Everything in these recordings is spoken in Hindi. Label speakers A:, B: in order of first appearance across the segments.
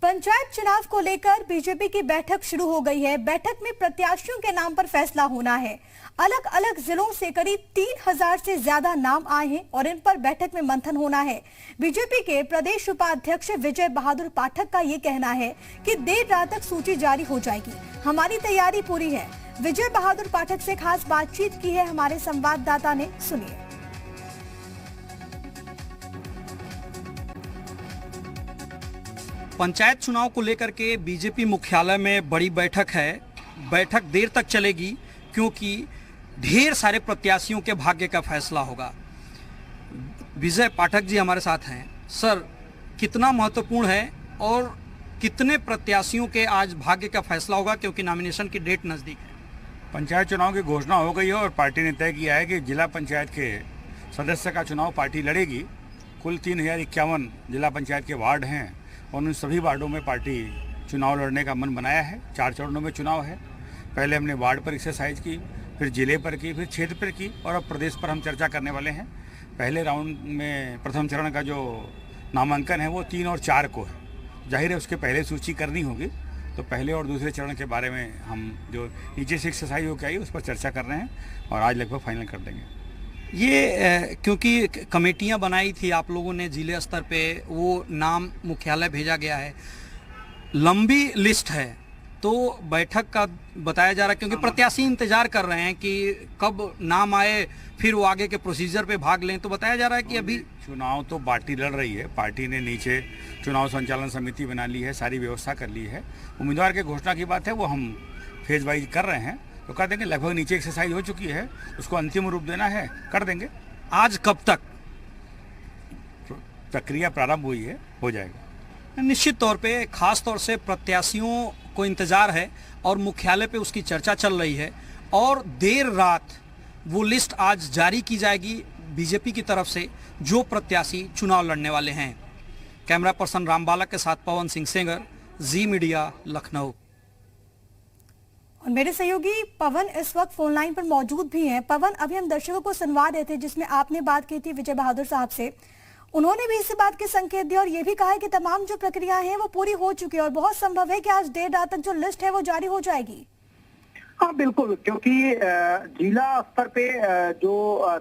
A: पंचायत चुनाव को लेकर बीजेपी की बैठक शुरू हो गई है। बैठक में प्रत्याशियों के नाम पर फैसला होना है। अलग अलग जिलों से करीब 3000 से ज्यादा नाम आए हैं और इन पर बैठक में मंथन होना है। बीजेपी के प्रदेश उपाध्यक्ष विजय बहादुर पाठक का ये कहना है कि देर रात तक सूची जारी हो जाएगी। हमारी तैयारी पूरी है। विजय बहादुर पाठक से खास बातचीत की है हमारे संवाददाता ने, सुनिए।
B: पंचायत चुनाव को लेकर के बीजेपी मुख्यालय में बड़ी बैठक है। बैठक देर तक चलेगी क्योंकि ढेर सारे प्रत्याशियों के भाग्य का फैसला होगा। विजय पाठक जी हमारे साथ हैं। सर, कितना महत्वपूर्ण है और कितने प्रत्याशियों के आज भाग्य का फैसला होगा, क्योंकि नॉमिनेशन की डेट नज़दीक है?
C: पंचायत चुनाव की घोषणा हो गई है और पार्टी ने तय किया है कि जिला पंचायत के सदस्य का चुनाव पार्टी लड़ेगी। कुल 3051 जिला पंचायत के वार्ड हैं और उन सभी वार्डों में पार्टी चुनाव लड़ने का मन बनाया है। 4 चरणों में चुनाव है। पहले हमने वार्ड पर एक्सरसाइज की, फिर जिले पर की, फिर क्षेत्र पर की और अब प्रदेश पर हम चर्चा करने वाले हैं। पहले राउंड में प्रथम चरण का जो नामांकन है वो 3 और 4 को है। जाहिर है उसके पहले सूची करनी होगी, तो पहले और दूसरे चरण के बारे में हम जो नीचे से एक्सरसाइज होकर आई उस पर चर्चा कर रहे हैं और आज लगभग फाइनल कर देंगे।
B: ये क्योंकि कमेटियां बनाई थी आप लोगों ने जिले स्तर पे, वो नाम मुख्यालय भेजा गया है, लंबी लिस्ट है, तो बैठक का बताया जा रहा है क्योंकि प्रत्याशी इंतजार कर रहे हैं कि कब नाम आए फिर वो आगे के प्रोसीजर पे भाग लें। तो बताया जा रहा है कि अभी
C: चुनाव तो पार्टी लड़ रही है। पार्टी ने नीचे चुनाव संचालन समिति बना ली है, सारी व्यवस्था कर ली है। उम्मीदवार के घोषणा की बात है वो हम फेज वाइज कर रहे हैं, तो कर देंगे। लगभग नीचे एक्सरसाइज हो चुकी है, उसको अंतिम रूप देना है, कर देंगे।
B: आज कब तक
C: प्रक्रिया प्रारंभ हुई है, हो जाएगा।
B: निश्चित तौर पे खास तौर से प्रत्याशियों को इंतजार है और मुख्यालय पे उसकी चर्चा चल रही है और देर रात वो लिस्ट आज जारी की जाएगी बीजेपी की तरफ से, जो प्रत्याशी चुनाव लड़ने वाले हैं। कैमरा पर्सन रामबालक के साथ पवन सिंह सेंगर, जी मीडिया, लखनऊ।
A: और मेरे सहयोगी पवन इस वक्त फोन लाइन पर मौजूद भी हैं। पवन, अभी हम दर्शकों को सुनवा रहे थे जिसमें आपने बात की थी विजय बहादुर साहब से। उन्होंने भी इसी बात के संकेत दिए और ये भी कहा है कि तमाम जो प्रक्रिया है वो पूरी हो चुकी है और बहुत संभव है कि आज देर रात तक जो लिस्ट है वो जारी हो जाएगी।
D: हाँ बिल्कुल, क्योंकि जिला स्तर पे जो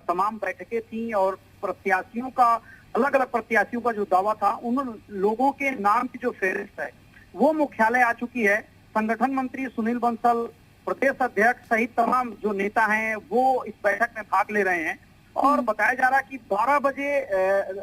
D: तमाम बैठकें थी और प्रत्याशियों का, अलग अलग प्रत्याशियों का जो दावा था, उन लोगों के नाम की जो फहरिस्त है वो मुख्यालय आ चुकी है। संगठन मंत्री सुनील बंसल, प्रदेश अध्यक्ष सहित तमाम जो नेता हैं वो इस बैठक में भाग ले रहे हैं और बताया जा रहा है कि 12 बजे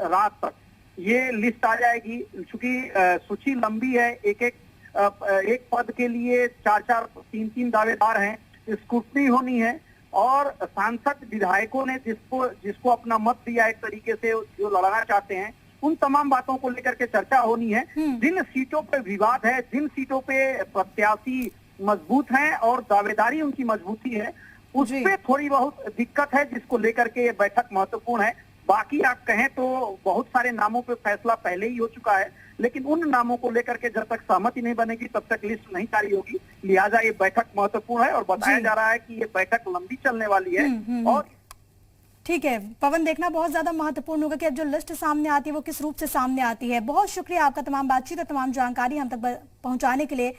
D: रात तक ये लिस्ट आ जाएगी। चूंकि सूची लंबी है, एक पद के लिए 4-4, 3-3 दावेदार हैं, स्क्रूटनी होनी है और सांसद विधायकों ने जिसको अपना मत दिया एक तरीके से जो लड़ना चाहते हैं, उन तमाम बातों को लेकर के चर्चा होनी है। जिन सीटों पे विवाद है, जिन सीटों पे प्रत्याशी मजबूत हैं और दावेदारी उनकी मजबूती है, उस पे थोड़ी बहुत दिक्कत है, जिसको लेकर के ये बैठक महत्वपूर्ण है। बाकी आप कहें तो बहुत सारे नामों पे फैसला पहले ही हो चुका है, लेकिन उन नामों को लेकर के जब तक सहमति नहीं बनेगी तब तक लिस्ट नहीं जारी होगी। लिहाजा ये बैठक महत्वपूर्ण है और बताया जा रहा है कि ये बैठक लंबी चलने वाली है। और
A: ठीक है पवन, देखना बहुत ज्यादा महत्वपूर्ण होगा कि अब जो लिस्ट सामने आती है वो किस रूप से सामने आती है। बहुत शुक्रिया आपका तमाम बातचीत और तमाम जानकारी हम तक पहुंचाने के लिए।